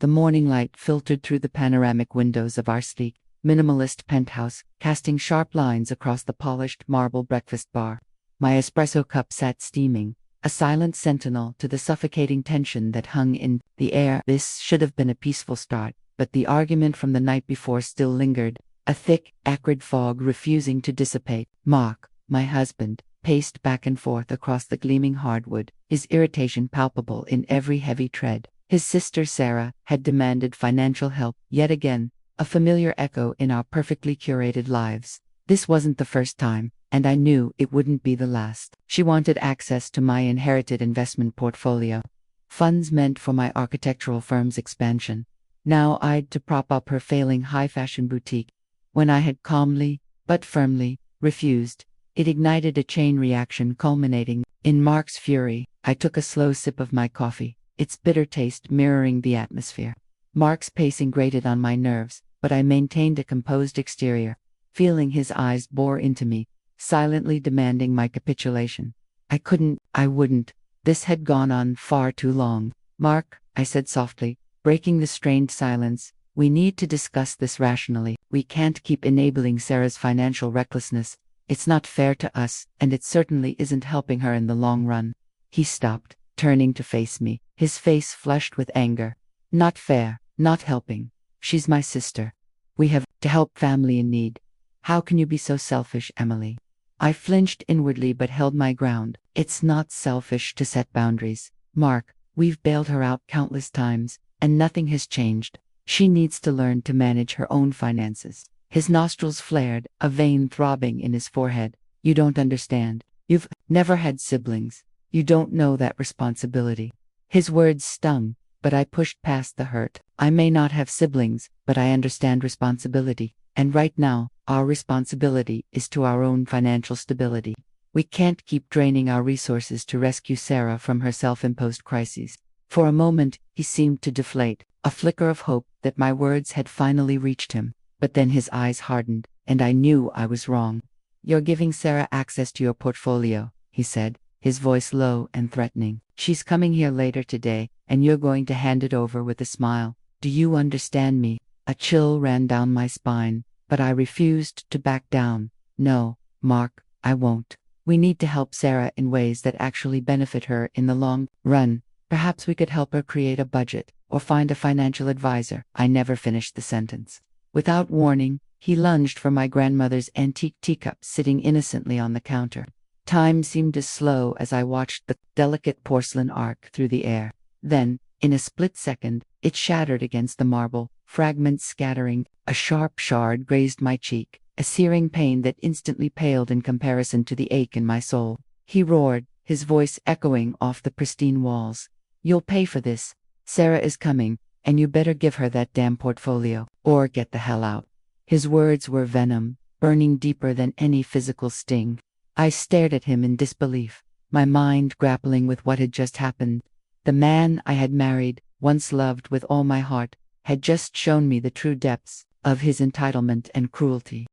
The morning light filtered through the panoramic windows of our sleek, minimalist penthouse, casting sharp lines across the polished marble breakfast bar. My espresso cup sat steaming, a silent sentinel to the suffocating tension that hung in the air. This should have been a peaceful start, but the argument from the night before still lingered, a thick, acrid fog refusing to dissipate. Mark, my husband, paced back and forth across the gleaming hardwood, his irritation palpable in every heavy tread. His sister Sarah had demanded financial help yet again, a familiar echo in our perfectly curated lives. This wasn't the first time, and I knew it wouldn't be the last. She wanted access to my inherited investment portfolio, funds meant for my architectural firm's expansion. Now I'd to prop up her failing high-fashion boutique. When I had calmly, but firmly, refused, it ignited a chain reaction culminating in Mark's fury. I took a slow sip of my coffee, its bitter taste mirroring the atmosphere. Mark's pacing grated on my nerves, but I maintained a composed exterior, feeling his eyes bore into me, silently demanding my capitulation. I wouldn't. This had gone on far too long. Mark, I said softly, breaking the strained silence, we need to discuss this rationally. We can't keep enabling Sarah's financial recklessness. It's not fair to us, and it certainly isn't helping her in the long run. He stopped, turning to face me, his face flushed with anger. Not fair, not helping. She's my sister. We have to help family in need. How can you be so selfish, Emily? I flinched inwardly but held my ground. It's not selfish to set boundaries. Mark, we've bailed her out countless times, and nothing has changed. She needs to learn to manage her own finances. His nostrils flared, a vein throbbing in his forehead. You don't understand. You've never had siblings. You don't know that responsibility. His words stung, but I pushed past the hurt. I may not have siblings, but I understand responsibility. And right now, our responsibility is to our own financial stability. We can't keep draining our resources to rescue Sarah from her self-imposed crises. For a moment, he seemed to deflate, a flicker of hope that my words had finally reached him. But then his eyes hardened, and I knew I was wrong. You're giving Sarah access to your portfolio, he said, his voice low and threatening. She's coming here later today, and you're going to hand it over with a smile. Do you understand me? A chill ran down my spine, but I refused to back down. No, Mark, I won't. We need to help Sarah in ways that actually benefit her in the long run. Perhaps we could help her create a budget, or find a financial advisor. I never finished the sentence. Without warning, he lunged for my grandmother's antique teacup sitting innocently on the counter. Time seemed as slow as I watched the delicate porcelain arc through the air. Then, in a split second, it shattered against the marble, fragments scattering. A sharp shard grazed my cheek, a searing pain that instantly paled in comparison to the ache in my soul. He roared, his voice echoing off the pristine walls. You'll pay for this. Sarah is coming, and you better give her that damn portfolio, or get the hell out. His words were venom, burning deeper than any physical sting. I stared at him in disbelief, my mind grappling with what had just happened. The man I had married, once loved with all my heart, had just shown me the true depths of his entitlement and cruelty.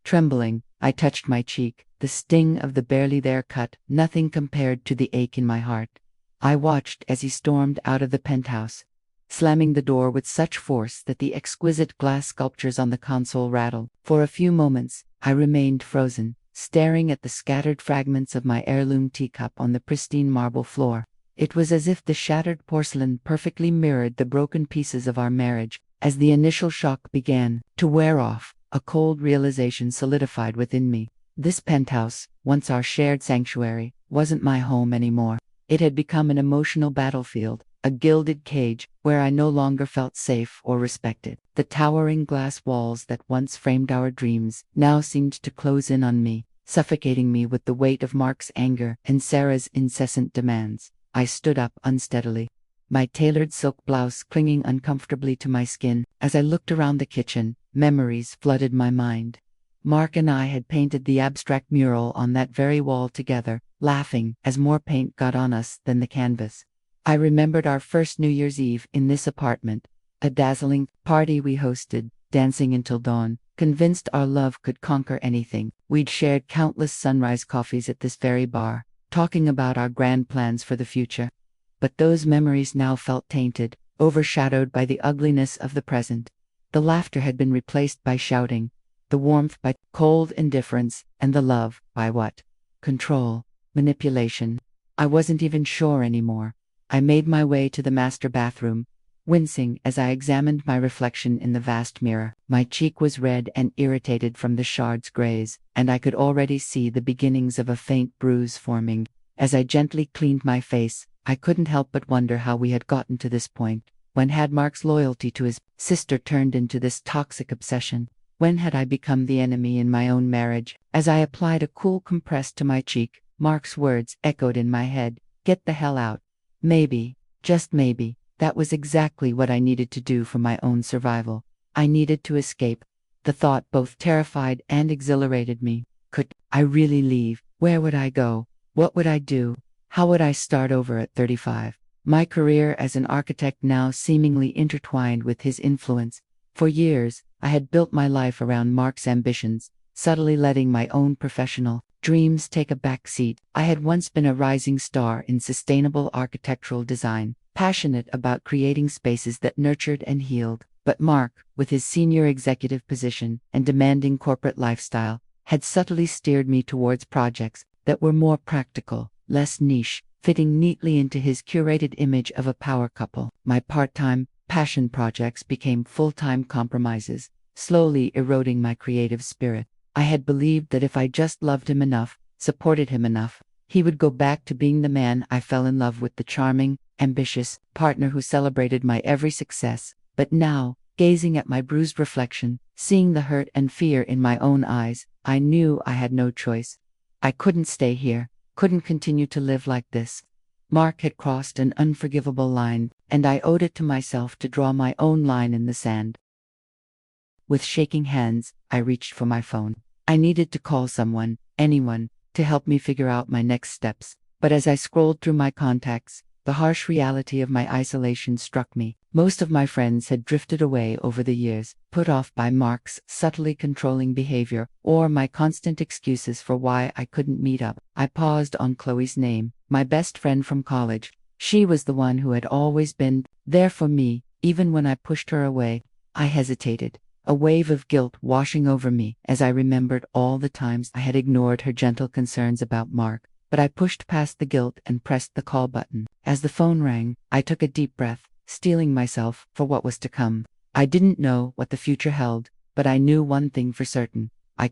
Trembling, I touched my cheek, the sting of the barely there cut, nothing compared to the ache in my heart. I watched as he stormed out of the penthouse, slamming the door with such force that the exquisite glass sculptures on the console rattled. For a few moments, I remained frozen, staring at the scattered fragments of my heirloom teacup on the pristine marble floor. It was as if the shattered porcelain perfectly mirrored the broken pieces of our marriage. As the initial shock began to wear off, a cold realization solidified within me. This penthouse, once our shared sanctuary, wasn't my home anymore. It had become an emotional battlefield, a gilded cage where I no longer felt safe or respected. The towering glass walls that once framed our dreams now seemed to close in on me, suffocating me with the weight of Mark's anger and Sarah's incessant demands. I stood up unsteadily, my tailored silk blouse clinging uncomfortably to my skin. As I looked around the kitchen, memories flooded my mind. Mark and I had painted the abstract mural on that very wall together, laughing as more paint got on us than the canvas. I remembered our first New Year's Eve in this apartment, a dazzling party we hosted, dancing until dawn, convinced our love could conquer anything. We'd shared countless sunrise coffees at this very bar, talking about our grand plans for the future. But those memories now felt tainted, overshadowed by the ugliness of the present. The laughter had been replaced by shouting, the warmth by cold indifference, and the love by what? Control, manipulation. I wasn't even sure anymore. I made my way to the master bathroom, wincing as I examined my reflection in the vast mirror. My cheek was red and irritated from the shard's graze, and I could already see the beginnings of a faint bruise forming. As I gently cleaned my face, I couldn't help but wonder how we had gotten to this point. When had Mark's loyalty to his sister turned into this toxic obsession? When had I become the enemy in my own marriage? As I applied a cool compress to my cheek, Mark's words echoed in my head, "Get the hell out." Maybe, just maybe, that was exactly what I needed to do for my own survival. I needed to escape. The thought both terrified and exhilarated me. Could I really leave? Where would I go? What would I do? How would I start over at 35? My career as an architect now seemingly intertwined with his influence. For years, I had built my life around Mark's ambitions, subtly letting my own professional dreams take a back seat. I had once been a rising star in sustainable architectural design, passionate about creating spaces that nurtured and healed. But Mark, with his senior executive position and demanding corporate lifestyle, had subtly steered me towards projects that were more practical, less niche, fitting neatly into his curated image of a power couple. My part-time passion projects became full-time compromises, slowly eroding my creative spirit. I had believed that if I just loved him enough, supported him enough, he would go back to being the man I fell in love with, the charming, ambitious partner who celebrated my every success. But now, gazing at my bruised reflection, seeing the hurt and fear in my own eyes, I knew I had no choice. I couldn't stay here, couldn't continue to live like this. Mark had crossed an unforgivable line, and I owed it to myself to draw my own line in the sand. With shaking hands, I reached for my phone. I needed to call someone, anyone, to help me figure out my next steps. But as I scrolled through my contacts, the harsh reality of my isolation struck me. Most of my friends had drifted away over the years, put off by Mark's subtly controlling behavior, or my constant excuses for why I couldn't meet up. I paused on Chloe's name, my best friend from college. She was the one who had always been there for me, even when I pushed her away. I hesitated, a wave of guilt washing over me as I remembered all the times I had ignored her gentle concerns about Mark. But I pushed past the guilt and pressed the call button. As the phone rang, I took a deep breath, steeling myself for what was to come. I didn't know what the future held, but I knew one thing for certain. I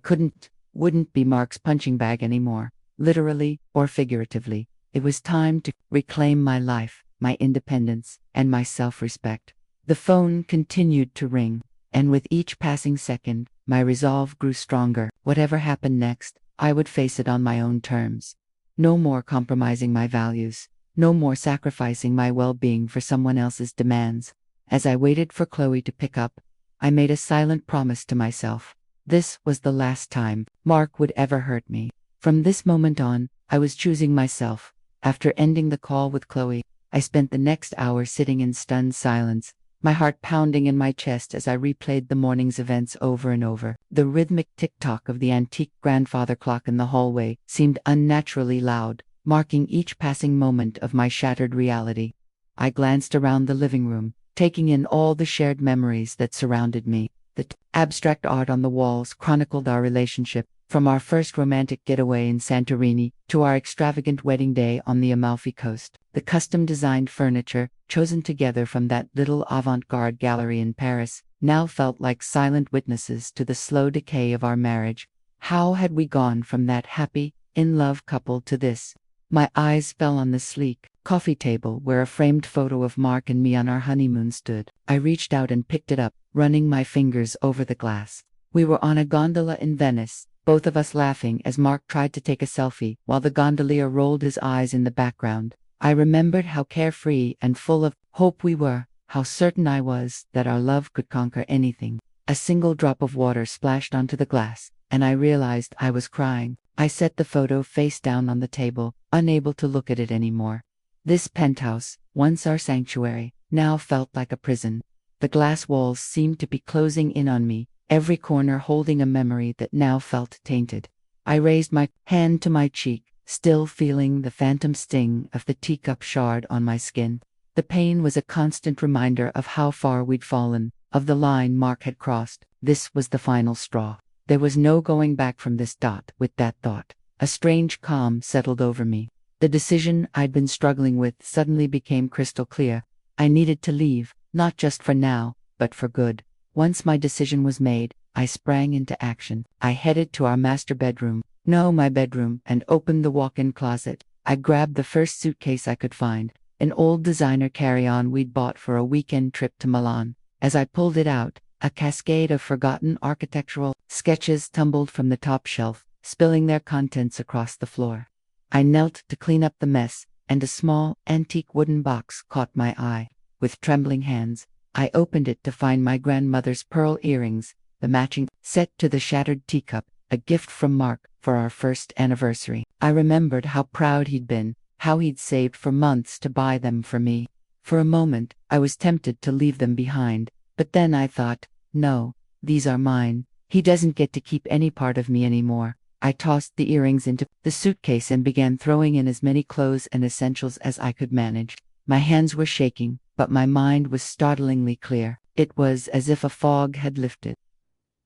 wouldn't be Mark's punching bag anymore, literally or figuratively. It was time to reclaim my life, my independence, and my self-respect. The phone continued to ring, and with each passing second, my resolve grew stronger. Whatever happened next, I would face it on my own terms. No more compromising my values. No more sacrificing my well-being for someone else's demands. As I waited for Chloe to pick up, I made a silent promise to myself. This was the last time Mark would ever hurt me. From this moment on, I was choosing myself. After ending the call with Chloe, I spent the next hour sitting in stunned silence, my heart pounding in my chest as I replayed the morning's events over and over. The rhythmic tick-tock of the antique grandfather clock in the hallway seemed unnaturally loud, marking each passing moment of my shattered reality. I glanced around the living room, taking in all the shared memories that surrounded me. The abstract art on the walls chronicled our relationship, from our first romantic getaway in Santorini to our extravagant wedding day on the Amalfi Coast. The custom-designed furniture, chosen together from that little avant-garde gallery in Paris, now felt like silent witnesses to the slow decay of our marriage. How had we gone from that happy, in-love couple to this? My eyes fell on the sleek coffee table where a framed photo of Mark and me on our honeymoon stood. I reached out and picked it up, running my fingers over the glass. We were on a gondola in Venice, both of us laughing as Mark tried to take a selfie while the gondolier rolled his eyes in the background. I remembered how carefree and full of hope we were, how certain I was that our love could conquer anything. A single drop of water splashed onto the glass, and I realized I was crying. I set the photo face down on the table, unable to look at it anymore. This penthouse, once our sanctuary, now felt like a prison. The glass walls seemed to be closing in on me, every corner holding a memory that now felt tainted. I raised my hand to my cheek, still feeling the phantom sting of the teacup shard on my skin. The pain was a constant reminder of how far we'd fallen, of the line Mark had crossed. This was the final straw. There was no going back from this. With that thought, a strange calm settled over me. The decision I'd been struggling with suddenly became crystal clear. I needed to leave, not just for now, but for good. Once my decision was made, I sprang into action. I headed to our master bedroom, my bedroom, and opened the walk-in closet. I grabbed the first suitcase I could find, an old designer carry-on we'd bought for a weekend trip to Milan. As I pulled it out, a cascade of forgotten architectural sketches tumbled from the top shelf, spilling their contents across the floor. I knelt to clean up the mess, and a small, antique wooden box caught my eye. With trembling hands, I opened it to find my grandmother's pearl earrings, the matching set to the shattered teacup, a gift from Mark for our first anniversary. I remembered how proud he'd been, how he'd saved for months to buy them for me. For a moment, I was tempted to leave them behind, but then I thought, no, these are mine. He doesn't get to keep any part of me anymore. I tossed the earrings into the suitcase and began throwing in as many clothes and essentials as I could manage. My hands were shaking, but my mind was startlingly clear. It was as if a fog had lifted,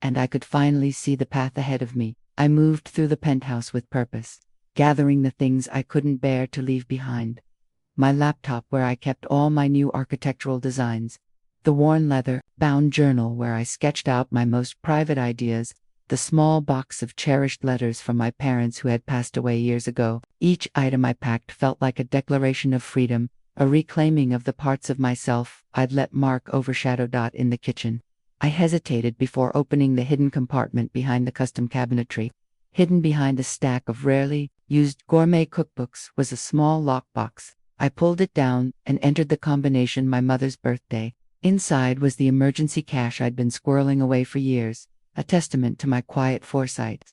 and I could finally see the path ahead of me. I moved through the penthouse with purpose, gathering the things I couldn't bear to leave behind. My laptop where I kept all my new architectural designs, the worn leather-bound journal where I sketched out my most private ideas, the small box of cherished letters from my parents who had passed away years ago. Each item I packed felt like a declaration of freedom, a reclaiming of the parts of myself I'd let Mark overshadow. In the kitchen, I hesitated before opening the hidden compartment behind the custom cabinetry. Hidden behind a stack of rarely used gourmet cookbooks was a small lockbox. I pulled it down and entered the combination my mother's birthday. Inside was the emergency cash I'd been squirreling away for years, a testament to my quiet foresight.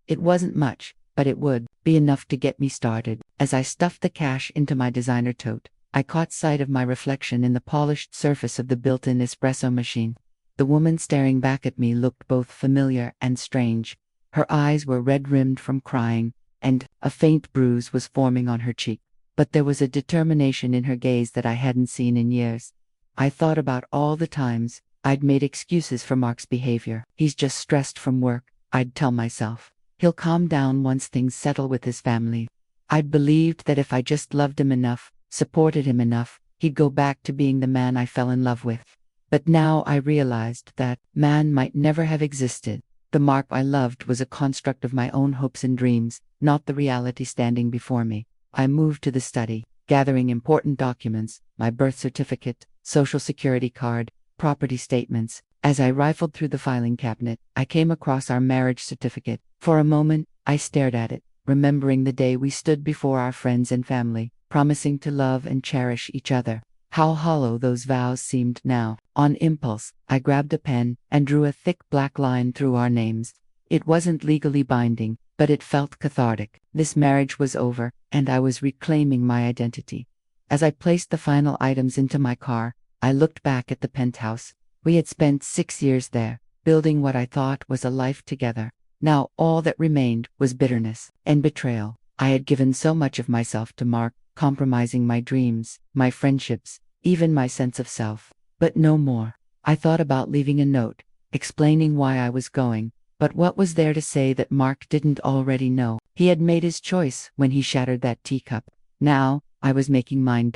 It wasn't much, but it would be enough to get me started. As I stuffed the cash into my designer tote, I caught sight of my reflection in the polished surface of the built-in espresso machine. The woman staring back at me looked both familiar and strange. Her eyes were red-rimmed from crying, and a faint bruise was forming on her cheek. But there was a determination in her gaze that I hadn't seen in years. I thought about all the times I'd made excuses for Mark's behavior. He's just stressed from work, I'd tell myself. He'll calm down once things settle with his family. I'd believed that if I just loved him enough, supported him enough, he'd go back to being the man I fell in love with. But now I realized that man might never have existed. The Mark I loved was a construct of my own hopes and dreams, not the reality standing before me. I moved to the study, gathering important documents, my birth certificate, social security card, property statements. As I rifled through the filing cabinet, I came across our marriage certificate. For a moment, I stared at it, remembering the day we stood before our friends and family, promising to love and cherish each other. How hollow those vows seemed now. On impulse, I grabbed a pen and drew a thick black line through our names. It wasn't legally binding, but it felt cathartic. This marriage was over, and I was reclaiming my identity. As I placed the final items into my car, I looked back at the penthouse. We had spent 6 years there, building what I thought was a life together. Now all that remained was bitterness and betrayal. I had given so much of myself to Mark, compromising my dreams, my friendships, even my sense of self. But no more. I thought about leaving a note, explaining why I was going, but what was there to say that Mark didn't already know? He had made his choice when he shattered that teacup. Now, I was making mine.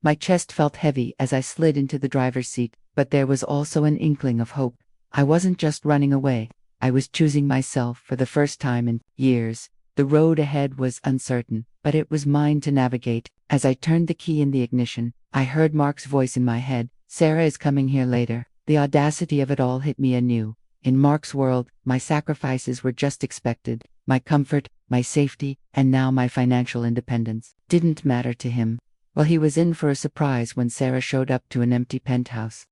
My chest felt heavy as I slid into the driver's seat, but there was also an inkling of hope. I wasn't just running away. I was choosing myself for the first time in years. The road ahead was uncertain, but it was mine to navigate. As I turned the key in the ignition, I heard Mark's voice in my head. "Sarah is coming here later." The audacity of it all hit me anew. In Mark's world, my sacrifices were just expected. My comfort, my safety, and now my financial independence didn't matter to him. Well, he was in for a surprise when Sarah showed up to an empty penthouse.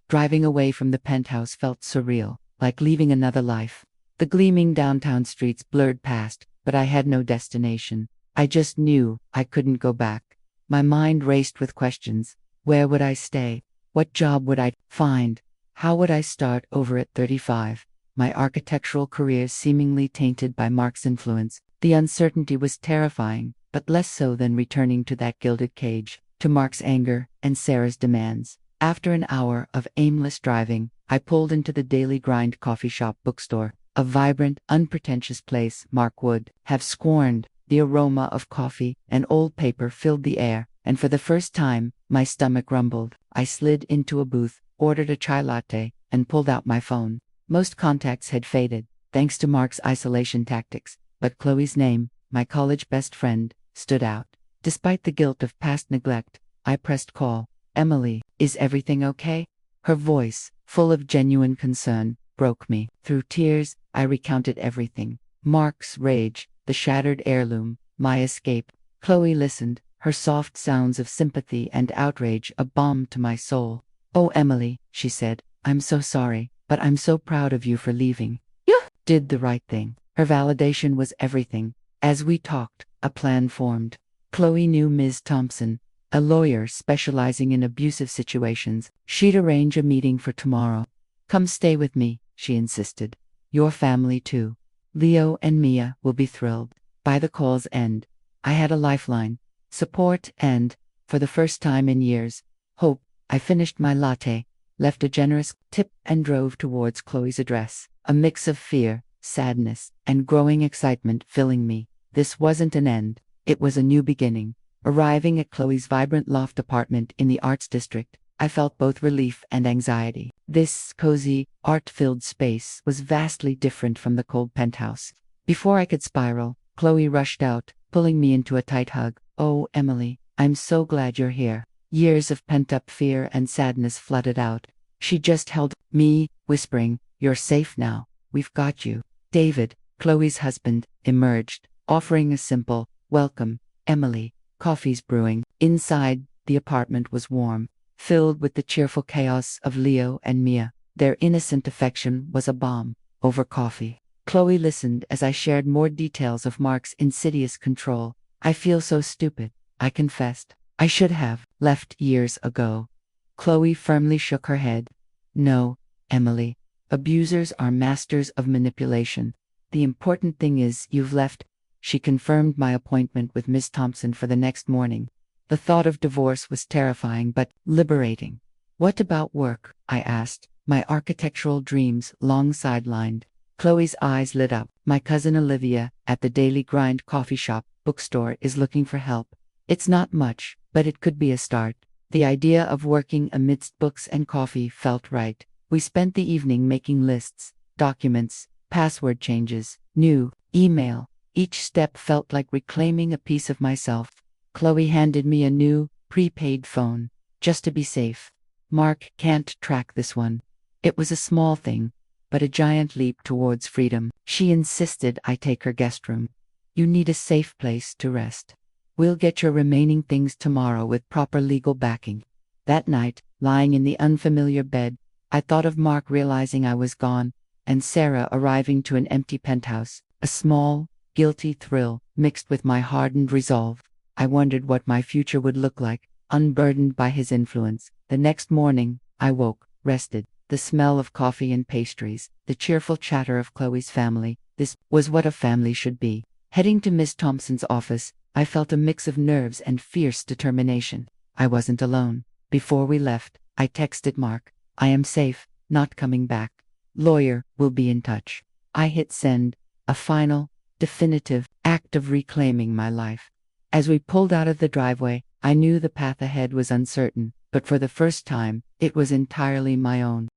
Driving away from the penthouse felt surreal, like leaving another life. The gleaming downtown streets blurred past, but I had no destination. I just knew I couldn't go back. My mind raced with questions. Where would I stay? What job would I find? How would I start over at 35? My architectural career seemingly tainted by Mark's influence. The uncertainty was terrifying, but less so than returning to that gilded cage, to Mark's anger and Sarah's demands. After an hour of aimless driving, I pulled into the Daily Grind coffee shop bookstore, a vibrant, unpretentious place Mark would have scorned. The aroma of coffee and old paper filled the air, and for the first time, my stomach rumbled. I slid into a booth, ordered a chai latte, and pulled out my phone. Most contacts had faded, thanks to Mark's isolation tactics, but Chloe's name, my college best friend, stood out. Despite the guilt of past neglect, I pressed call. "Emily, is everything okay?" Her voice, full of genuine concern, broke me. Through tears, I recounted everything. Mark's rage, the shattered heirloom, my escape. Chloe listened, her soft sounds of sympathy and outrage a balm to my soul. "Oh, Emily," she said, "I'm so sorry, but I'm so proud of you for leaving. You did the right thing." Her validation was everything. As we talked, a plan formed. Chloe knew Ms. Thompson, a lawyer specializing in abusive situations. She'd arrange a meeting for tomorrow. "Come stay with me," she insisted. "Your family too. Leo and Mia will be thrilled." By the call's end, I had a lifeline, support and, for the first time in years, hope. I finished my latte, left a generous tip and drove towards Chloe's address, a mix of fear, sadness, and growing excitement filling me. This wasn't an end, it was a new beginning. Arriving at Chloe's vibrant loft apartment in the Arts District, I felt both relief and anxiety. This cozy, art-filled space was vastly different from the cold penthouse. Before I could spiral, Chloe rushed out, pulling me into a tight hug. "Oh, Emily, I'm so glad you're here." Years of pent-up fear and sadness flooded out. She just held me, whispering, "You're safe now. We've got you." David, Chloe's husband, emerged, offering a simple, "Welcome, Emily. Coffee's brewing." Inside, the apartment was warm, filled with the cheerful chaos of Leo and Mia. Their innocent affection was a balm over coffee. Chloe listened as I shared more details of Mark's insidious control. "I feel so stupid," I confessed. "I should have left years ago." Chloe firmly shook her head. "No, Emily. Abusers are masters of manipulation. The important thing is you've left." She confirmed my appointment with Miss Thompson for the next morning. The thought of divorce was terrifying but liberating. "What about work?" I asked, my architectural dreams long sidelined. Chloe's eyes lit up. "My cousin Olivia, at the Daily Grind coffee shop bookstore, is looking for help. It's not much, but it could be a start." The idea of working amidst books and coffee felt right. We spent the evening making lists, documents, password changes, new email. Each step felt like reclaiming a piece of myself. Chloe handed me a new, prepaid phone, just to be safe. "Mark can't track this one." It was a small thing, but a giant leap towards freedom. She insisted I take her guest room. "You need a safe place to rest. We'll get your remaining things tomorrow with proper legal backing." That night, lying in the unfamiliar bed, I thought of Mark realizing I was gone, and Sarah arriving to an empty penthouse. A small, guilty thrill mixed with my hardened resolve. I wondered what my future would look like, unburdened by his influence. The next morning, I woke, rested. The smell of coffee and pastries, the cheerful chatter of Chloe's family. This was what a family should be. Heading to Miss Thompson's office, I felt a mix of nerves and fierce determination. I wasn't alone. Before we left, I texted Mark, "I am safe, not coming back. Lawyer will be in touch." I hit send, a final, definitive act of reclaiming my life. As we pulled out of the driveway, I knew the path ahead was uncertain, but for the first time, it was entirely my own.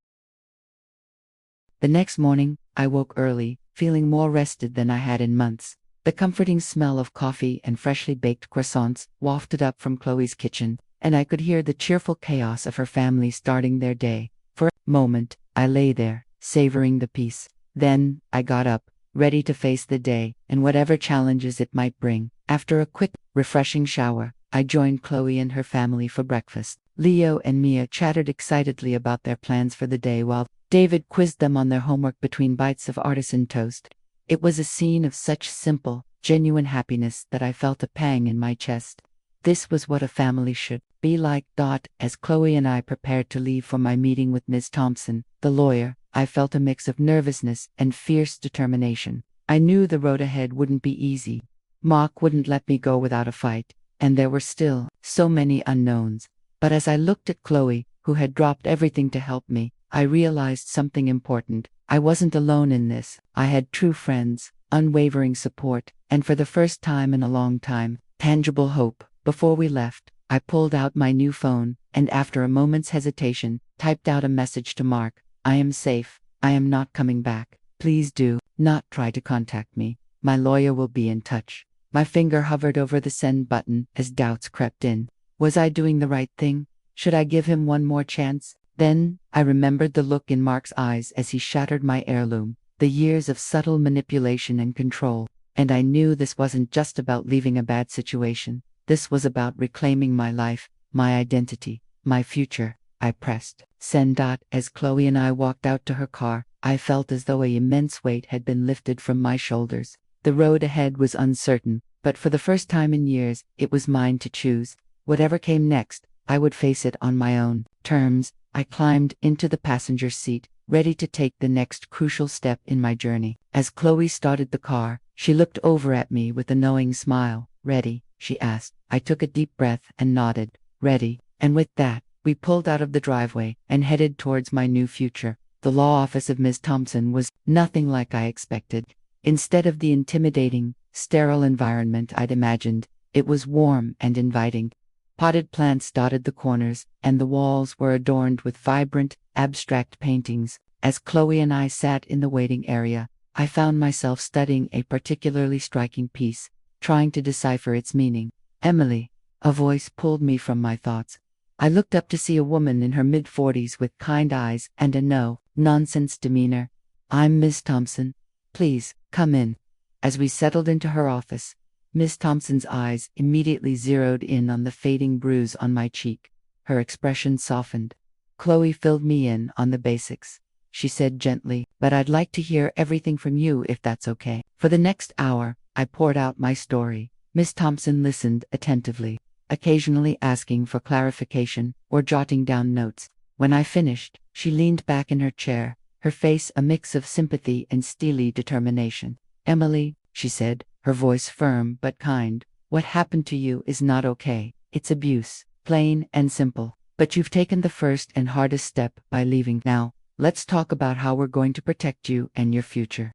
The next morning, I woke early, feeling more rested than I had in months. The comforting smell of coffee and freshly baked croissants wafted up from Chloe's kitchen, and I could hear the cheerful chaos of her family starting their day. For a moment, I lay there, savoring the peace. Then, I got up, ready to face the day, and whatever challenges it might bring. After a quick, refreshing shower, I joined Chloe and her family for breakfast. Leo and Mia chattered excitedly about their plans for the day while David quizzed them on their homework between bites of artisan toast. It was a scene of such simple, genuine happiness that I felt a pang in my chest. This was what a family should be like. As Chloe and I prepared to leave for my meeting with Ms. Thompson, the lawyer, I felt a mix of nervousness and fierce determination. I knew the road ahead wouldn't be easy. Mark wouldn't let me go without a fight, and there were still so many unknowns. But as I looked at Chloe, who had dropped everything to help me, I realized something important. I wasn't alone in this. I had true friends, unwavering support, and for the first time in a long time, tangible hope. Before we left, I pulled out my new phone, and after a moment's hesitation, typed out a message to Mark. I am safe. I am not coming back. Please do not try to contact me. My lawyer will be in touch. My finger hovered over the send button as doubts crept in. Was I doing the right thing? Should I give him one more chance? Then, I remembered the look in Mark's eyes as he shattered my heirloom, the years of subtle manipulation and control, and I knew this wasn't just about leaving a bad situation. This was about reclaiming my life, my identity, my future. I pressed send. As Chloe and I walked out to her car, I felt as though an immense weight had been lifted from my shoulders. The road ahead was uncertain, but for the first time in years, it was mine to choose. Whatever came next, I would face it on my own terms. I climbed into the passenger seat, ready to take the next crucial step in my journey. As Chloe started the car, she looked over at me with a knowing smile. Ready? She asked. I took a deep breath and nodded. Ready. And with that, we pulled out of the driveway and headed towards my new future. The law office of Ms. Thompson was nothing like I expected. Instead of the intimidating, sterile environment I'd imagined, it was warm and inviting. Potted plants dotted the corners, and the walls were adorned with vibrant, abstract paintings. As Chloe and I sat in the waiting area, I found myself studying a particularly striking piece, trying to decipher its meaning. Emily. A voice pulled me from my thoughts. I looked up to see a woman in her mid-40s with kind eyes and a no-nonsense demeanor. I'm Miss Thompson. Please, come in. As we settled into her office, Miss Thompson's eyes immediately zeroed in on the fading bruise on my cheek. Her expression softened. Chloe filled me in on the basics. She said gently, but I'd like to hear everything from you if that's okay. For the next hour, I poured out my story. Miss Thompson listened attentively, occasionally asking for clarification or jotting down notes. When I finished, she leaned back in her chair, her face a mix of sympathy and steely determination. Emily, she said, her voice firm but kind, what happened to you is not okay. It's abuse, plain and simple. But you've taken the first and hardest step by leaving. Now, let's talk about how we're going to protect you and your future.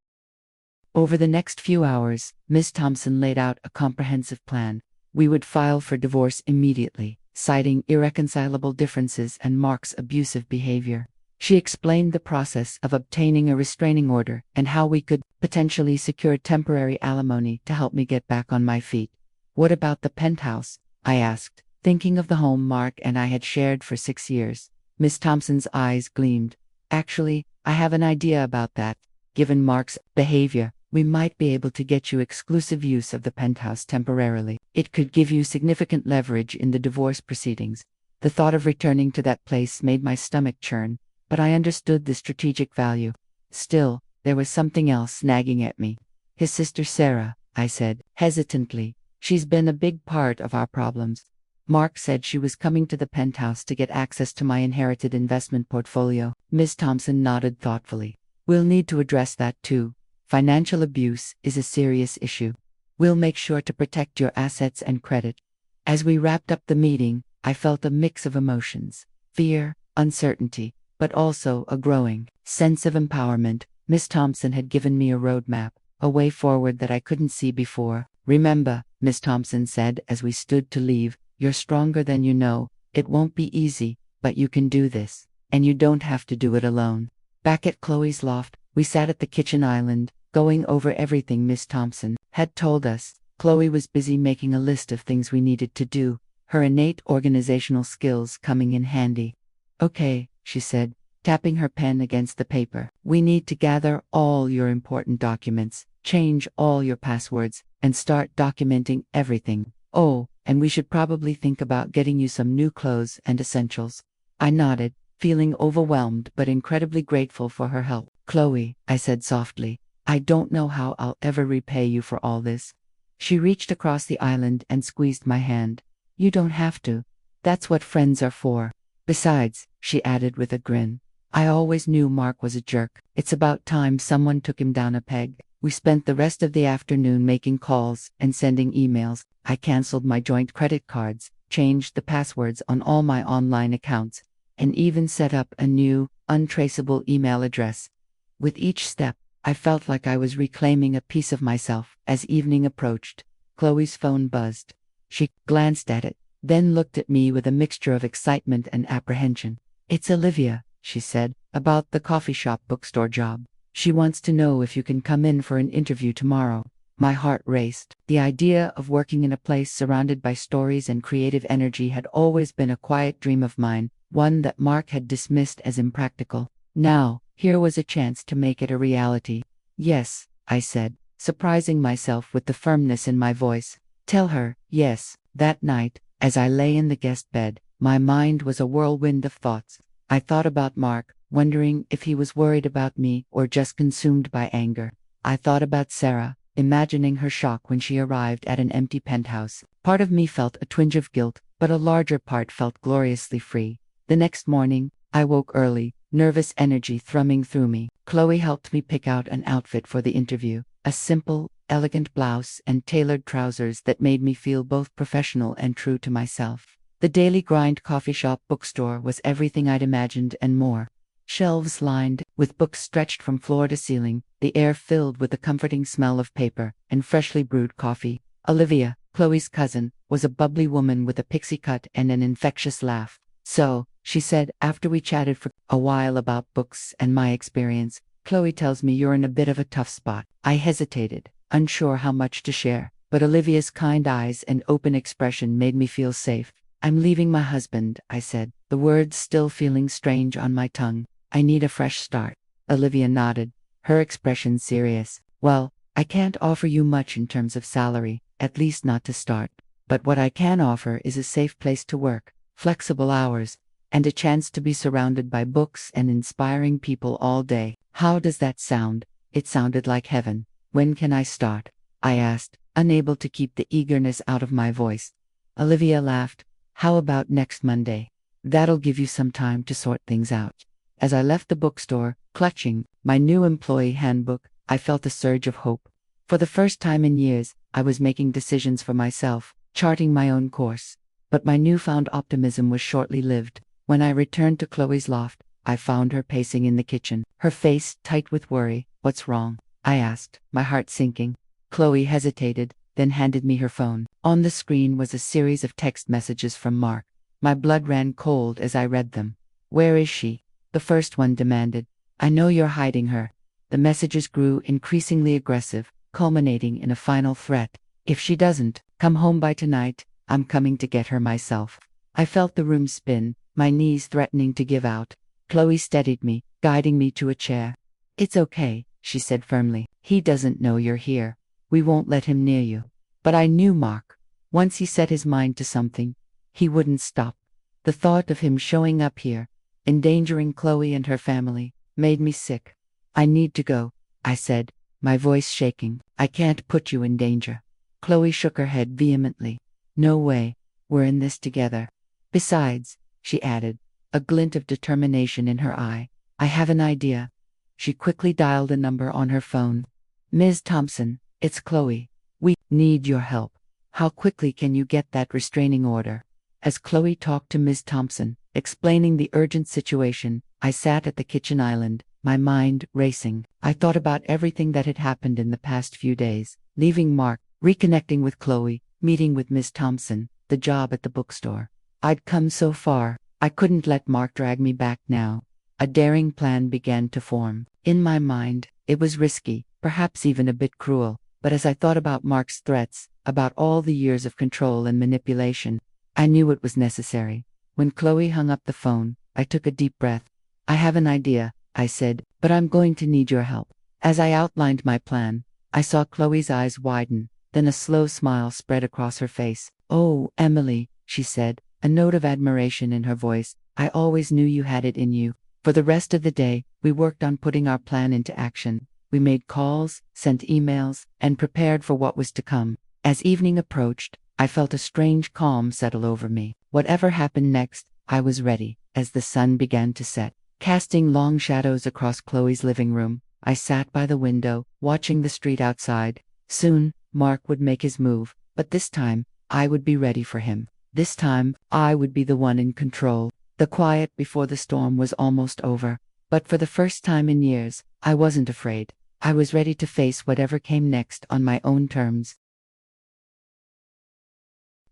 Over the next few hours, Ms. Thompson laid out a comprehensive plan. We would file for divorce immediately, citing irreconcilable differences and Mark's abusive behavior. She explained the process of obtaining a restraining order and how we could potentially secure temporary alimony to help me get back on my feet. What about the penthouse? I asked, thinking of the home Mark and I had shared for 6 years. Miss Thompson's eyes gleamed. Actually, I have an idea about that. Given Mark's behavior, we might be able to get you exclusive use of the penthouse temporarily. It could give you significant leverage in the divorce proceedings. The thought of returning to that place made my stomach churn, but I understood the strategic value. Still, there was something else nagging at me. His sister Sarah, I said, hesitantly. She's been a big part of our problems. Mark said she was coming to the penthouse to get access to my inherited investment portfolio. Ms. Thompson nodded thoughtfully. We'll need to address that too. Financial abuse is a serious issue. We'll make sure to protect your assets and credit. As we wrapped up the meeting, I felt a mix of emotions. Fear, uncertainty, but also a growing sense of empowerment. Miss Thompson had given me a roadmap, a way forward that I couldn't see before. Remember, Miss Thompson said as we stood to leave, you're stronger than you know. It won't be easy, but you can do this. And you don't have to do it alone. Back at Chloe's loft, we sat at the kitchen island, going over everything Miss Thompson had told us. Chloe was busy making a list of things we needed to do, her innate organizational skills coming in handy. Okay, she said, tapping her pen against the paper. We need to gather all your important documents, change all your passwords, and start documenting everything. Oh, and we should probably think about getting you some new clothes and essentials. I nodded, feeling overwhelmed but incredibly grateful for her help. Chloe, I said softly, I don't know how I'll ever repay you for all this. She reached across the island and squeezed my hand. You don't have to. That's what friends are for. Besides, she added with a grin, I always knew Mark was a jerk. It's about time someone took him down a peg. We spent the rest of the afternoon making calls and sending emails. I canceled my joint credit cards, changed the passwords on all my online accounts, and even set up a new, untraceable email address. With each step, I felt like I was reclaiming a piece of myself. As evening approached, Chloe's phone buzzed. She glanced at it, then looked at me with a mixture of excitement and apprehension. "It's Olivia," she said, "about the coffee shop bookstore job. She wants to know if you can come in for an interview tomorrow." My heart raced. The idea of working in a place surrounded by stories and creative energy had always been a quiet dream of mine, one that Mark had dismissed as impractical. Now, here was a chance to make it a reality. "Yes," I said, surprising myself with the firmness in my voice. "Tell her, yes." That night, as I lay in the guest bed, my mind was a whirlwind of thoughts. I thought about Mark, wondering if he was worried about me or just consumed by anger. I thought about Sarah, imagining her shock when she arrived at an empty penthouse. Part of me felt a twinge of guilt, but a larger part felt gloriously free. The next morning, I woke early, nervous energy thrumming through me. Chloe helped me pick out an outfit for the interview, a simple, elegant blouse and tailored trousers that made me feel both professional and true to myself. The Daily Grind coffee shop bookstore was everything I'd imagined and more. Shelves lined with books stretched from floor to ceiling, the air filled with the comforting smell of paper and freshly brewed coffee. Olivia, Chloe's cousin, was a bubbly woman with a pixie cut and an infectious laugh. "So," she said after we chatted for a while about books and my experience, "Chloe tells me you're in a bit of a tough spot." I hesitated, unsure how much to share, but Olivia's kind eyes and open expression made me feel safe. "I'm leaving my husband," I said, the words still feeling strange on my tongue. "I need a fresh start." Olivia nodded, her expression serious. "Well, I can't offer you much in terms of salary, at least not to start. But what I can offer is a safe place to work, flexible hours, and a chance to be surrounded by books and inspiring people all day." "How does that sound?" It sounded like heaven. "When can I start?" I asked, unable to keep the eagerness out of my voice. Olivia laughed. "How about next Monday? That'll give you some time to sort things out." As I left the bookstore, clutching my new employee handbook, I felt a surge of hope. For the first time in years, I was making decisions for myself, charting my own course. But my newfound optimism was shortly lived. When I returned to Chloe's loft, I found her pacing in the kitchen, her face tight with worry. "What's wrong?" I asked, my heart sinking. Chloe hesitated, then handed me her phone. On the screen was a series of text messages from Mark. My blood ran cold as I read them. "Where is she?" the first one demanded. "I know you're hiding her." The messages grew increasingly aggressive, culminating in a final threat. "If she doesn't come home by tonight, I'm coming to get her myself." I felt the room spin, my knees threatening to give out. Chloe steadied me, guiding me to a chair. "It's okay," she said firmly. "He doesn't know you're here. We won't let him near you." But I knew Mark. Once he set his mind to something, he wouldn't stop. The thought of him showing up here, endangering Chloe and her family, made me sick. "I need to go," I said, my voice shaking. "I can't put you in danger." Chloe shook her head vehemently. "No way. We're in this together. Besides," she added, a glint of determination in her eye, "I have an idea." She quickly dialed a number on her phone. "Ms. Thompson, it's Chloe. We need your help. How quickly can you get that restraining order?" As Chloe talked to Ms. Thompson, explaining the urgent situation, I sat at the kitchen island, my mind racing. I thought about everything that had happened in the past few days: leaving Mark, reconnecting with Chloe, meeting with Ms. Thompson, the job at the bookstore. I'd come so far. I couldn't let Mark drag me back now. A daring plan began to form. In my mind, it was risky, perhaps even a bit cruel, but as I thought about Mark's threats, about all the years of control and manipulation, I knew it was necessary. When Chloe hung up the phone, I took a deep breath. "I have an idea," I said, "but I'm going to need your help." As I outlined my plan, I saw Chloe's eyes widen, then a slow smile spread across her face. "Oh, Emily," she said, a note of admiration in her voice, "I always knew you had it in you." For the rest of the day, we worked on putting our plan into action. We made calls, sent emails, and prepared for what was to come. As evening approached, I felt a strange calm settle over me. Whatever happened next, I was ready. As the sun began to set, casting long shadows across Chloe's living room, I sat by the window, watching the street outside. Soon, Mark would make his move, but this time, I would be ready for him. This time, I would be the one in control. The quiet before the storm was almost over, but for the first time in years, I wasn't afraid. I was ready to face whatever came next on my own terms.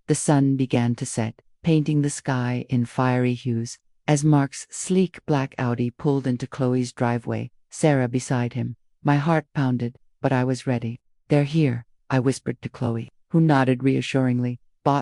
The sun began to set, painting the sky in fiery hues. As Mark's sleek black Audi pulled into Chloe's driveway, Sarah beside him, my heart pounded, but I was ready. "They're here," I whispered to Chloe, who nodded reassuringly.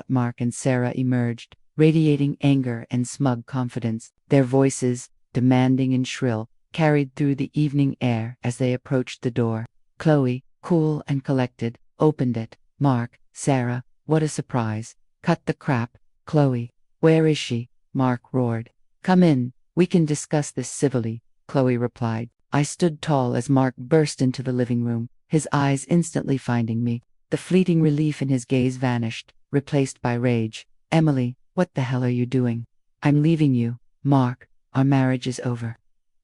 Mark and Sarah emerged, radiating anger and smug confidence. Their voices, demanding and shrill, carried through the evening air as they approached the door. Chloe, cool and collected, opened it. "Mark, Sarah, what a surprise. Cut the crap." "Chloe, where is she?" Mark roared. "Come in, we can discuss this civilly," Chloe replied. I stood tall as Mark burst into the living room, his eyes instantly finding me. The fleeting relief in his gaze vanished, replaced by rage. "Emily, what the hell are you doing?" "I'm leaving you, Mark. Our marriage is over."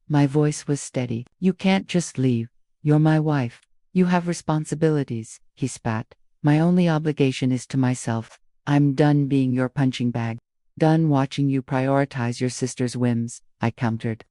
My voice was steady. "You can't just leave. You're my wife. You have responsibilities," he spat. "My only obligation is to myself. I'm done being your punching bag. Done watching you prioritize your sister's whims," I countered.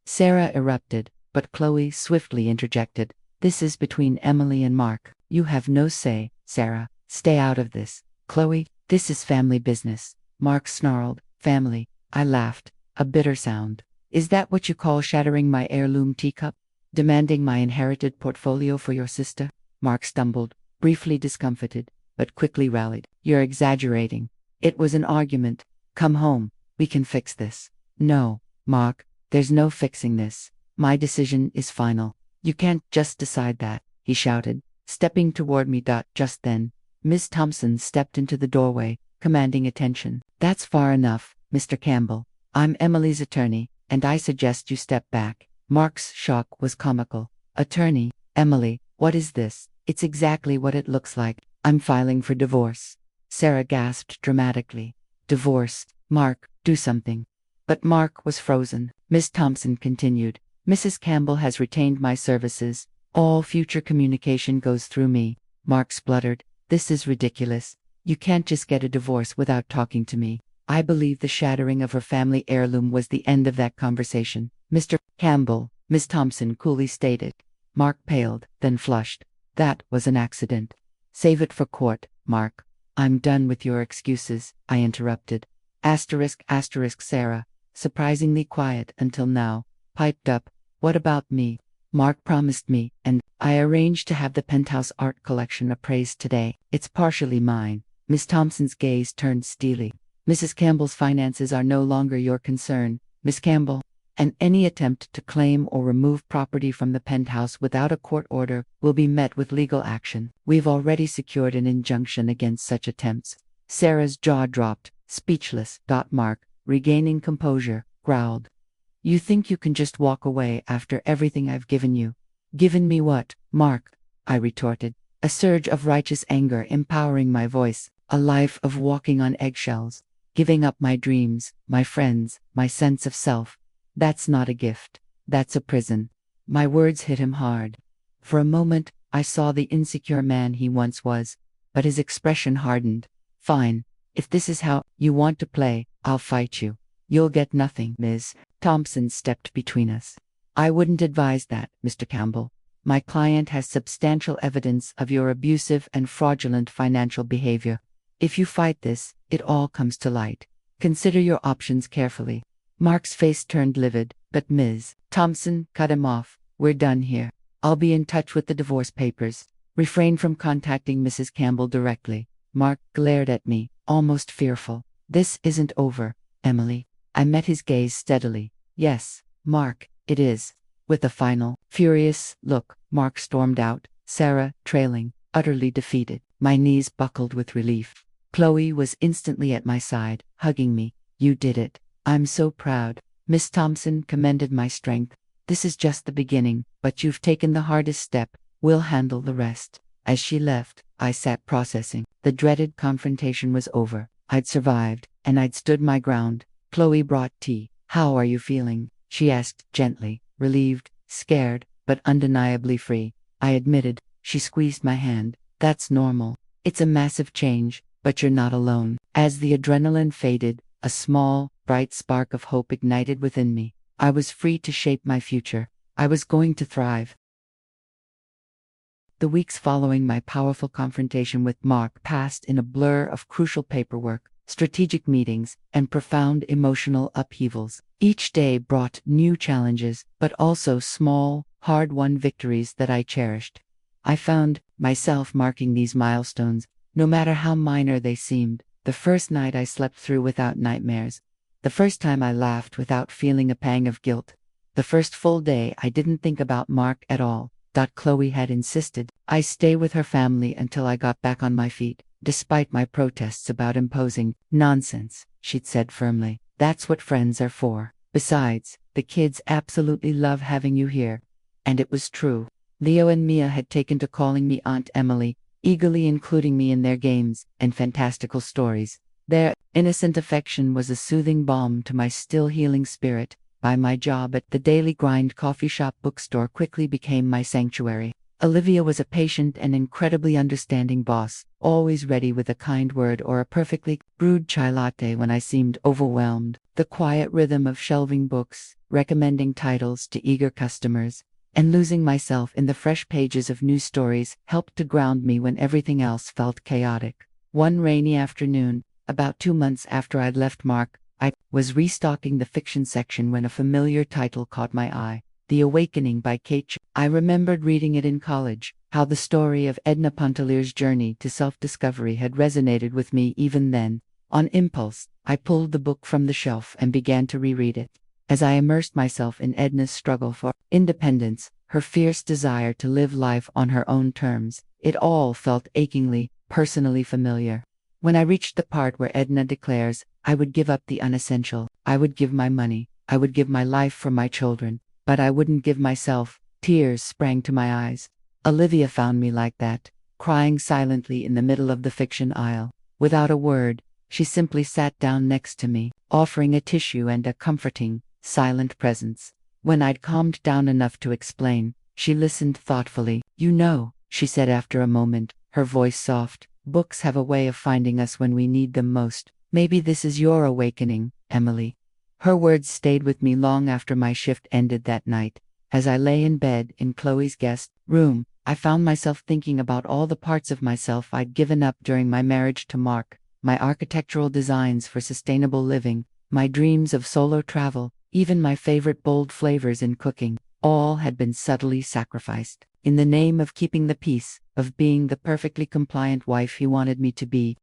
Sarah erupted, but Chloe swiftly interjected. "This is between Emily and Mark. You have no say, Sarah. Stay out of this." "Chloe, this is family business," Mark snarled. "Family?" I laughed, a bitter sound. "Is that what you call shattering my heirloom teacup? Demanding my inherited portfolio for your sister?" Mark stumbled, briefly discomfited, but quickly rallied. "You're exaggerating. It was an argument. Come home. We can fix this." "No, Mark, there's no fixing this. My decision is final. You can't just decide that," he shouted, stepping toward me. Just then, Miss Thompson stepped into the doorway, commanding attention. "That's far enough, Mr. Campbell. I'm Emily's attorney, and I suggest you step back." Mark's shock was comical. "Attorney? Emily, what is this?" "It's exactly what it looks like. I'm filing for divorce." Sarah gasped dramatically. "Divorce? Mark, do something." But Mark was frozen. Miss Thompson continued. "Mrs. Campbell has retained my services. All future communication goes through me." Mark spluttered. "This is ridiculous. You can't just get a divorce without talking to me." I believe the shattering of her family heirloom was the end of that conversation. "Mr. Campbell," Miss Thompson coolly stated. Mark paled, then flushed. "That was an accident. Save it for court, Mark." "I'm done with your excuses," I interrupted. Sarah, surprisingly quiet until now, piped up. "What about me? Mark promised me, and I arranged to have the penthouse art collection appraised today. It's partially mine." Miss Thompson's gaze turned steely. "Mrs. Campbell's finances are no longer your concern, Miss Campbell, and any attempt to claim or remove property from the penthouse without a court order will be met with legal action. We've already secured an injunction against such attempts." Sarah's jaw dropped, speechless. Mark, regaining composure, growled. "You think you can just walk away after everything I've given you?" "Given me what, Mark?" I retorted, a surge of righteous anger empowering my voice. "A life of walking on eggshells. Giving up my dreams, my friends, my sense of self. That's not a gift. That's a prison." My words hit him hard. For a moment, I saw the insecure man he once was, but his expression hardened. "Fine. If this is how you want to play, I'll fight you." "You'll get nothing." Ms. Thompson stepped between us. "I wouldn't advise that, Mr. Campbell. My client has substantial evidence of your abusive and fraudulent financial behavior. If you fight this, it all comes to light. Consider your options carefully." Mark's face turned livid, but Ms. Thompson cut him off. "We're done here. I'll be in touch with the divorce papers. Refrain from contacting Mrs. Campbell directly." Mark glared at me, almost fearful. "This isn't over, Emily." I met his gaze steadily. "Yes, Mark, it is." With a final, furious look, Mark stormed out, Sarah trailing, utterly defeated. My knees buckled with relief. Chloe was instantly at my side, hugging me. "You did it. I'm so proud." Miss Thompson commended my strength. "This is just the beginning, but you've taken the hardest step. We'll handle the rest." As she left, I sat processing. The dreaded confrontation was over. I'd survived, and I'd stood my ground. Chloe brought tea. "How are you feeling?" she asked gently. "Relieved, scared, but undeniably free. I admitted. She squeezed my hand. That's normal. It's a massive change, but you're not alone. As the adrenaline faded, a small, bright spark of hope ignited within me. I was free to shape my future. I was going to thrive. The weeks following my powerful confrontation with Mark passed in a blur of crucial paperwork, strategic meetings, and profound emotional upheavals. Each day brought new challenges, but also small, hard-won victories that I cherished. I found myself marking these milestones, no matter how minor they seemed. The first night I slept through without nightmares. The first time I laughed without feeling a pang of guilt. The first full day I didn't think about Mark at all. Chloe had insisted I stay with her family until I got back on my feet. Despite my protests about imposing nonsense, she'd said firmly. That's what friends are for. Besides, the kids absolutely love having you here. And it was true. Leo and Mia had taken to calling me Aunt Emily, eagerly including me in their games and fantastical stories. Their innocent affection was a soothing balm to my still healing spirit. By my job at the Daily Grind coffee shop bookstore quickly became my sanctuary. Olivia was a patient and incredibly understanding boss, always ready with a kind word or a perfectly brewed chai latte when I seemed overwhelmed. The quiet rhythm of shelving books, recommending titles to eager customers, and losing myself in the fresh pages of news stories helped to ground me when everything else felt chaotic. One rainy afternoon, about 2 months after I'd left Mark, I was restocking the fiction section when a familiar title caught my eye. The Awakening by Kate. I remembered reading it in college, how the story of Edna Pontelier's journey to self-discovery had resonated with me even then. On impulse, I pulled the book from the shelf and began to reread it. As I immersed myself in Edna's struggle for independence, her fierce desire to live life on her own terms, it all felt achingly, personally familiar. When I reached the part where Edna declares, I would give up the unessential, I would give my money, I would give my life for my children, but I wouldn't give myself, tears sprang to my eyes. Olivia found me like that, crying silently in the middle of the fiction aisle. Without a word, she simply sat down next to me, offering a tissue and a comforting, silent presence. When I'd calmed down enough to explain, she listened thoughtfully. You know, she said after a moment, her voice soft, books have a way of finding us when we need them most. Maybe this is your awakening, Emily. Her words stayed with me long after my shift ended that night. As I lay in bed in Chloe's guest room, I found myself thinking about all the parts of myself I'd given up during my marriage to Mark, my architectural designs for sustainable living, my dreams of solo travel, even my favorite bold flavors in cooking. All had been subtly sacrificed, in the name of keeping the peace, of being the perfectly compliant wife he wanted me to be.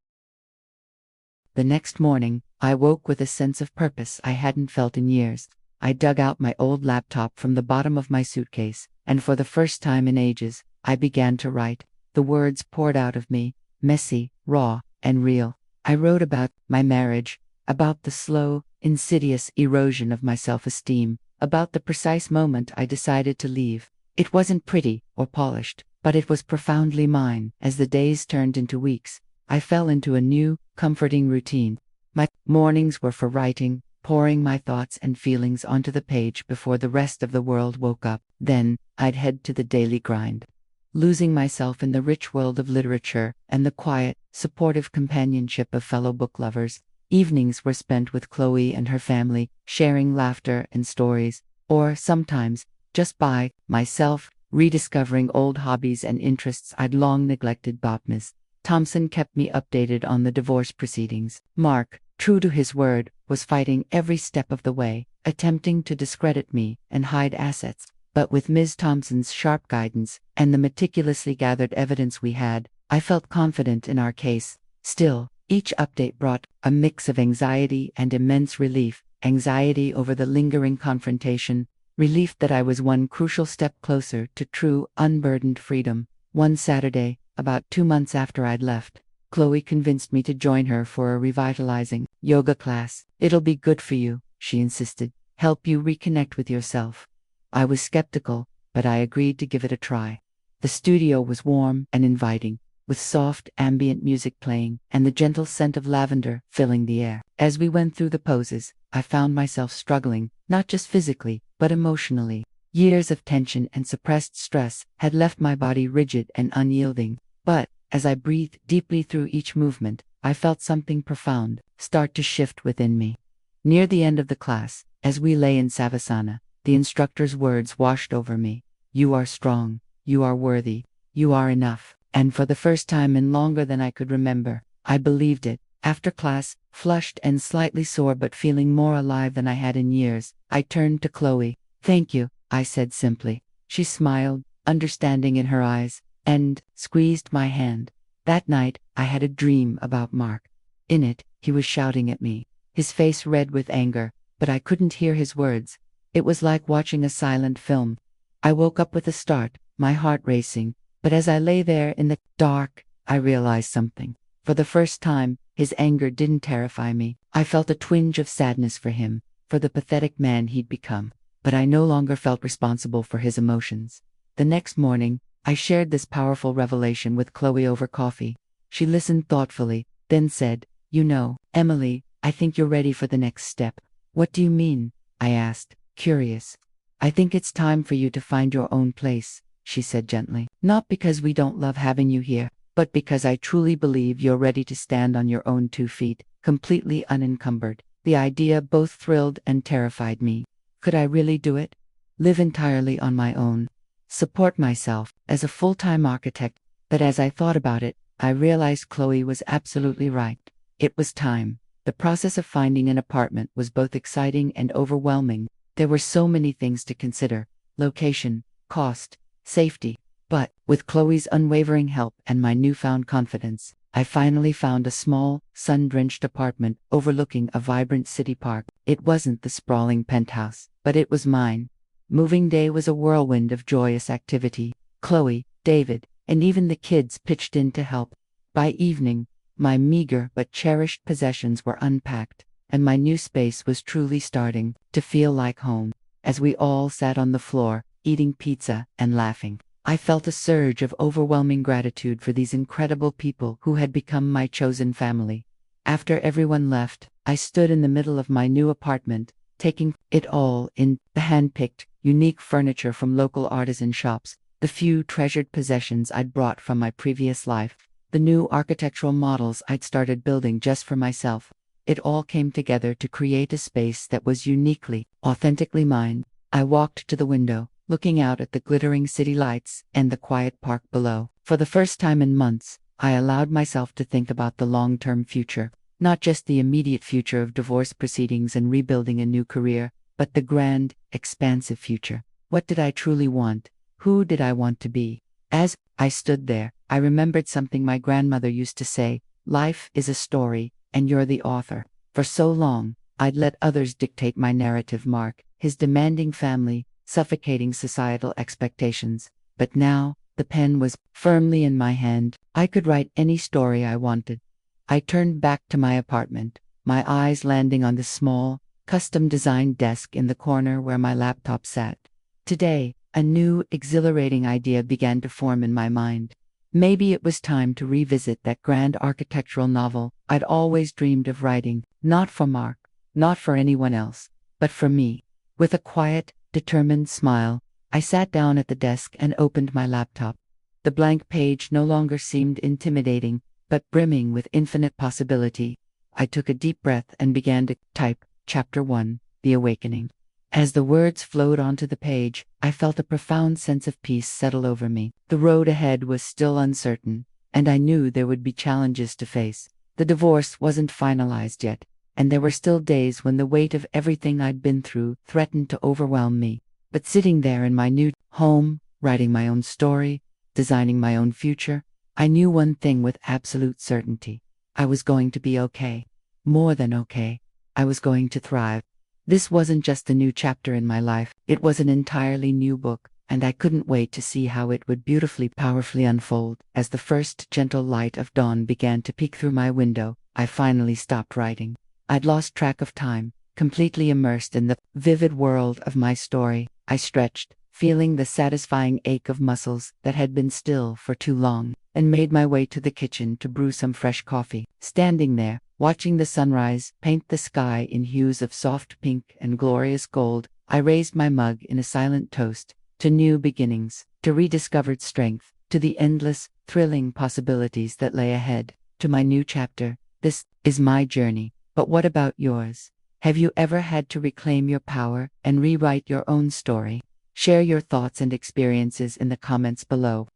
The next morning, I woke with a sense of purpose I hadn't felt in years. I dug out my old laptop from the bottom of my suitcase, and for the first time in ages, I began to write. The words poured out of me, messy, raw, and real. I wrote about my marriage, about the slow, insidious erosion of my self-esteem, about the precise moment I decided to leave. It wasn't pretty or polished, but it was profoundly mine. As the days turned into weeks, I fell into a new, comforting routine. My mornings were for writing, pouring my thoughts and feelings onto the page before the rest of the world woke up. Then, I'd head to the Daily Grind. Losing myself in the rich world of literature and the quiet, supportive companionship of fellow book lovers. Evenings were spent with Chloe and her family, sharing laughter and stories, or sometimes, just by myself, rediscovering old hobbies and interests I'd long neglected. Ms. Thompson kept me updated on the divorce proceedings. Mark, true to his word, was fighting every step of the way, attempting to discredit me and hide assets. But with Ms. Thompson's sharp guidance and the meticulously gathered evidence we had, I felt confident in our case. Still, each update brought a mix of anxiety and immense relief. Anxiety over the lingering confrontation, relief that I was one crucial step closer to true, unburdened freedom. One Saturday, about 2 months after I'd left, Chloe convinced me to join her for a revitalizing yoga class. It'll be good for you, she insisted, help you reconnect with yourself. I was skeptical, but I agreed to give it a try. The studio was warm and inviting, with soft ambient music playing and the gentle scent of lavender filling the air. As we went through the poses, I found myself struggling, not just physically, but emotionally. Years of tension and suppressed stress had left my body rigid and unyielding, but, as I breathed deeply through each movement, I felt something profound start to shift within me. Near the end of the class, as we lay in Savasana, the instructor's words washed over me. You are strong, you are worthy, you are enough. And for the first time in longer than I could remember, I believed it. After class, flushed and slightly sore but feeling more alive than I had in years, I turned to Chloe. Thank you, I said simply. She smiled, understanding in her eyes, and squeezed my hand. That night, I had a dream about Mark. In it, he was shouting at me, his face red with anger, but I couldn't hear his words. It was like watching a silent film. I woke up with a start, my heart racing, but as I lay there in the dark, I realized something. For the first time, his anger didn't terrify me. I felt a twinge of sadness for him, for the pathetic man he'd become. But I no longer felt responsible for his emotions. The next morning, I shared this powerful revelation with Chloe over coffee. She listened thoughtfully, then said, You know, Emily, I think you're ready for the next step. What do you mean? I asked, curious. I think it's time for you to find your own place, she said gently. Not because we don't love having you here, but because I truly believe you're ready to stand on your own 2 feet, completely unencumbered. The idea both thrilled and terrified me. Could I really do it? Live entirely on my own? Support myself as a full-time architect? But as I thought about it, I realized Chloe was absolutely right. It was time. The process of finding an apartment was both exciting and overwhelming. There were so many things to consider: location, cost, safety. But, with Chloe's unwavering help and my newfound confidence, I finally found a small, sun-drenched apartment overlooking a vibrant city park. It wasn't the sprawling penthouse, but it was mine. Moving day was a whirlwind of joyous activity. Chloe, David, and even the kids pitched in to help. By evening, my meager but cherished possessions were unpacked, and my new space was truly starting to feel like home. As we all sat on the floor, eating pizza and laughing, I felt a surge of overwhelming gratitude for these incredible people who had become my chosen family. After everyone left, I stood in the middle of my new apartment, taking it all in: the hand-picked, unique furniture from local artisan shops, the few treasured possessions I'd brought from my previous life, the new architectural models I'd started building just for myself. It all came together to create a space that was uniquely, authentically mine. I walked to the window, looking out at the glittering city lights and the quiet park below. For the first time in months, I allowed myself to think about the long-term future, not just the immediate future of divorce proceedings and rebuilding a new career, but the grand, expansive future. What did I truly want? Who did I want to be? As I stood there, I remembered something my grandmother used to say: life is a story, and you're the author. For so long, I'd let others dictate my narrative: Mark, his demanding family, suffocating societal expectations. But now, the pen was firmly in my hand. I could write any story I wanted. I turned back to my apartment, my eyes landing on the small, custom-designed desk in the corner where my laptop sat. Today, a new, exhilarating idea began to form in my mind. Maybe it was time to revisit that grand architectural novel I'd always dreamed of writing, not for Mark, not for anyone else, but for me. With a quiet, determined smile, I sat down at the desk and opened my laptop. The blank page no longer seemed intimidating, but brimming with infinite possibility. I took a deep breath and began to type. Chapter 1, The Awakening. As the words flowed onto the page, I felt a profound sense of peace settle over me. The road ahead was still uncertain, and I knew there would be challenges to face. The divorce wasn't finalized yet, and there were still days when the weight of everything I'd been through threatened to overwhelm me. But sitting there in my new home, writing my own story, designing my own future, I knew one thing with absolute certainty: I was going to be okay. More than okay. I was going to thrive. This wasn't just a new chapter in my life, it was an entirely new book, and I couldn't wait to see how it would beautifully, powerfully unfold. As the first gentle light of dawn began to peek through my window, I finally stopped writing. I'd lost track of time, completely immersed in the vivid world of my story. I stretched, feeling the satisfying ache of muscles that had been still for too long, and made my way to the kitchen to brew some fresh coffee. Standing there, watching the sunrise paint the sky in hues of soft pink and glorious gold, I raised my mug in a silent toast to new beginnings, to rediscovered strength, to the endless, thrilling possibilities that lay ahead, to my new chapter. This is my journey, but what about yours? Have you ever had to reclaim your power and rewrite your own story? Share your thoughts and experiences in the comments below.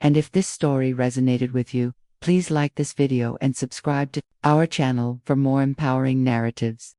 And if this story resonated with you, please like this video and subscribe to our channel for more empowering narratives.